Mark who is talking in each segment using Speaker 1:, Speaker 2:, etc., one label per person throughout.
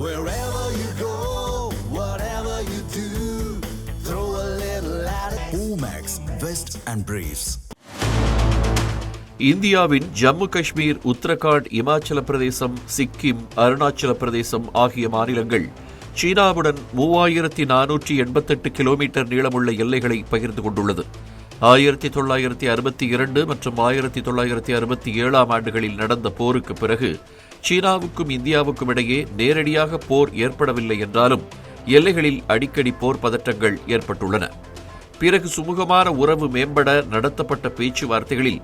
Speaker 1: Wherever you go, whatever you do, throw a little at it. Omax, Vest and Briefs.
Speaker 2: இந்தியாவின் ஜம்மு காஷ்மீர், உத்தரகாண்ட், இமாச்சல பிரதேசம், சிக்கிம், அருணாச்சல பிரதேசம் ஆகிய மாநிலங்கள் சீனாவுடன் 3488 kilometre நீளமுள்ள எல்லைகளை பகிர்ந்து கொண்டுள்ளது. 1962 மற்றும் 1967 ஆண்டுகளில் நடந்த போருக்கு பிறகு சீனாவுக்கும் இந்தியாவுக்கும் இடையே நேரடியாக போர் ஏற்படவில்லை என்றாலும் எல்லைகளில் அடிக்கடி போர் பதற்றங்கள் ஏற்பட்டுள்ளன. பிறகு சுமூகமான உறவு மேம்பட நடத்தப்பட்ட பேச்சுவார்த்தைகளில்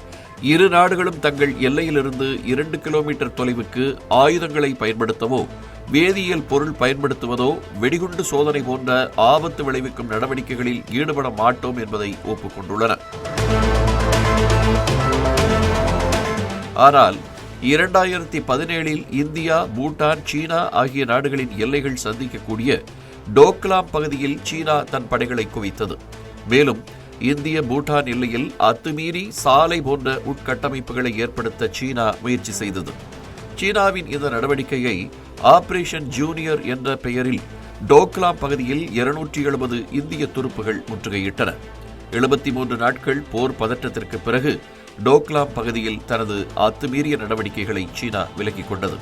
Speaker 2: இரு நாடுகளும் தங்கள் எல்லையிலிருந்து 2 கிலோமீட்டர் தொலைவுக்கு ஆயுதங்களை பயன்படுத்தவோ, வேதியியல் பொருள் பயன்படுத்துவதோ, வெடிகுண்டு சோதனை போன்ற ஆபத்து விளைவிக்கும் நடவடிக்கைகளில் ஈடுபட மாட்டோம் என்பதை ஒப்புக்கொண்டுள்ளன. ஆனால் 2017 இந்தியா, பூட்டான், சீனா ஆகிய நாடுகளின் எல்லைகள் சந்திக்கக்கூடிய டோக்லாம் பகுதியில் சீனா தன் படைகளை குவித்தது. மேலும் இந்திய பூட்டான் எல்லையில் அத்துமீறி சாலை போன்ற உட்கட்டமைப்புகளை ஏற்படுத்த சீனா முயற்சி செய்தது. சீனாவின் இந்த நடவடிக்கையை ஆபரேஷன் ஜூனியர் என்ற பெயரில் டோக்லாம் பகுதியில் 270 இந்திய துருப்புகள் முற்றுகையிட்டன. 73 நாட்கள் போர் பதற்றத்திற்கு பிறகு டோக்லாம் பகுதியில் தனது அத்துமீறிய நடவடிக்கைகளை சீனா விலக்கிக் கொண்டது.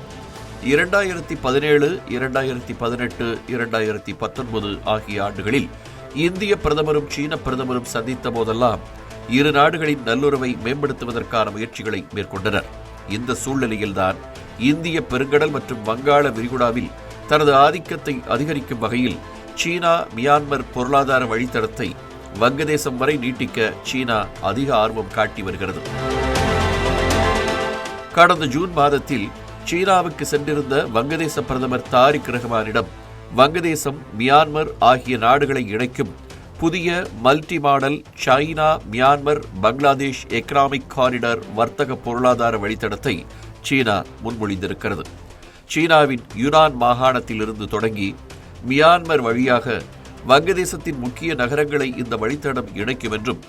Speaker 2: 2017, 2018, 2019 ஆகிய ஆண்டுகளில் இந்திய பிரதமரும் சீன பிரதமரும் சந்தித்த போதெல்லாம் இரு நாடுகளின் நல்லுறவை மேம்படுத்துவதற்கான முயற்சிகளை மேற்கொண்டனர். இந்த சூழ்நிலையில்தான் இந்திய பெருங்கடல் மற்றும் வங்காள விரிகுடாவில் தனது ஆதிக்கத்தை அதிகரிக்கும் வகையில் சீனா மியான்மர் பொருளாதார வழித்தடத்தை வங்கதேசம் வரை நீட்டிக்க சீனா அதிக ஆர்வம் காட்டி வருகிறது. கடந்த ஜூன் மாதத்தில் சீனாவுக்கு சென்றிருந்த வங்கதேச பிரதமர் தாரிக் ரஹ்மானிடம் வங்கதேசம், மியான்மர் ஆகிய நாடுகளை இணைக்கும் புதிய multi model China Myanmar Bangladesh economic corridor வர்த்தக பொருளாதார வழித்தடத்தை சீனா முன்மொழிந்திருக்கிறது. சீனாவின் யுனான் மாகாணத்திலிருந்து தொடங்கி மியான்மர் வழியாக வங்கதேசத்தின் முக்கிய நகரங்களை இந்த வழித்தடம் இணைக்கும் என்றும்,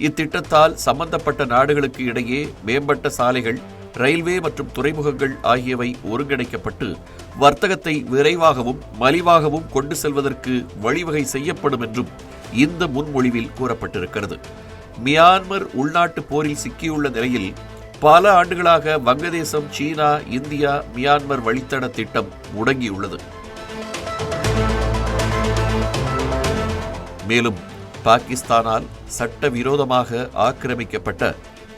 Speaker 2: இத்திட்டத்தால் சம்பந்தப்பட்ட நாடுகளுக்கு இடையே மேம்பட்ட சாலைகள், ரயில்வே மற்றும் துறைமுகங்கள் ஆகியவை ஒருங்கிணைக்கப்பட்டு வர்த்தகத்தை விரைவாகவும் மலிவாகவும் கொண்டு செல்வதற்கு வழிவகை செய்யப்படும் என்றும் இந்த முன்மொழிவில் கூறப்பட்டிருக்கிறது. மியான்மர் உள்நாட்டு போரில் சிக்கியுள்ள நிலையில் பல ஆண்டுகளாக வங்கதேசம், சீனா, இந்தியா, மியான்மர் வழித்தட திட்டம் முடங்கியுள்ளது. மேலும் பாகிஸ்தானால் சட்டவிரோதமாக ஆக்கிரமிக்கப்பட்ட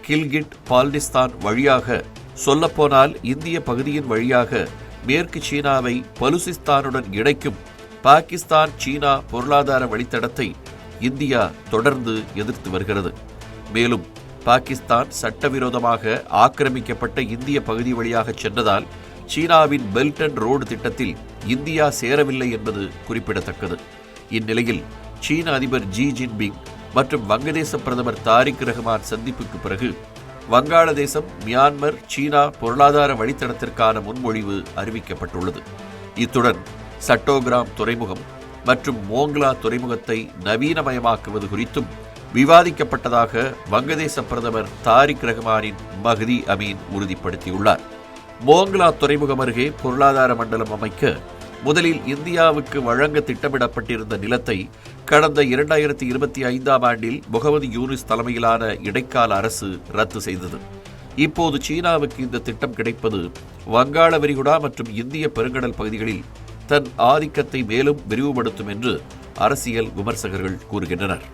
Speaker 2: கில்கிட் பால்டிஸ்தான் வழியாக, சொல்லப்போனால் இந்திய பகுதியின் வழியாக மேற்கு சீனாவை பலுசிஸ்தானுடன் இணைக்கும் பாகிஸ்தான் சீனா பொருளாதார வழித்தடத்தை இந்தியா தொடர்ந்து எதிர்த்து வருகிறது. மேலும் பாகிஸ்தான் சட்டவிரோதமாக ஆக்கிரமிக்கப்பட்ட இந்திய பகுதி வழியாக சென்றதால் சீனாவின் பெல்ட் அண்ட் ரோடு திட்டத்தில் இந்தியா சேரவில்லை என்பது குறிப்பிடத்தக்கது. இந்நிலையில் சீன அதிபர் ஜி ஜின்பிங் மற்றும் வங்கதேச பிரதமர் தாரிக் ரஹ்மான் சந்திப்புக்கு பிறகு வங்காளதேசம், மியான்மர், சீனா பொருளாதார வழித்தடத்திற்கான முன்மொழிவு அறிவிக்கப்பட்டுள்ளது. இத்துடன் சட்டோகிராம் துறைமுகம் மற்றும் மோங்லா துறைமுகத்தை நவீனமயமாக்குவது குறித்தும் விவாதிக்கப்பட்டதாக வங்கதேச பிரதமர் தாரிக் ரஹ்மானின் மஹ்தி அமீன் உறுதிப்படுத்தியுள்ளார். மோங்லா துறைமுகம் அருகே பொருளாதார மண்டலம் அமைக்க முதலில் இந்தியாவுக்கு வழங்க திட்டமிடப்பட்டிருந்த நிலத்தை கடந்த 2025 ஆண்டில் முகமது யூனிஸ் தலைமையிலான இடைக்கால அரசு ரத்து செய்தது. இப்போது சீனாவுக்கு இந்த திட்டம் கிடைப்பது வங்காள விரிகுடா மற்றும் இந்திய பெருங்கடல் பகுதிகளில் தன் ஆதிக்கத்தை மேலும் விரிவுபடுத்தும் என்று அரசியல் விமர்சகர்கள் கூறுகின்றனர்.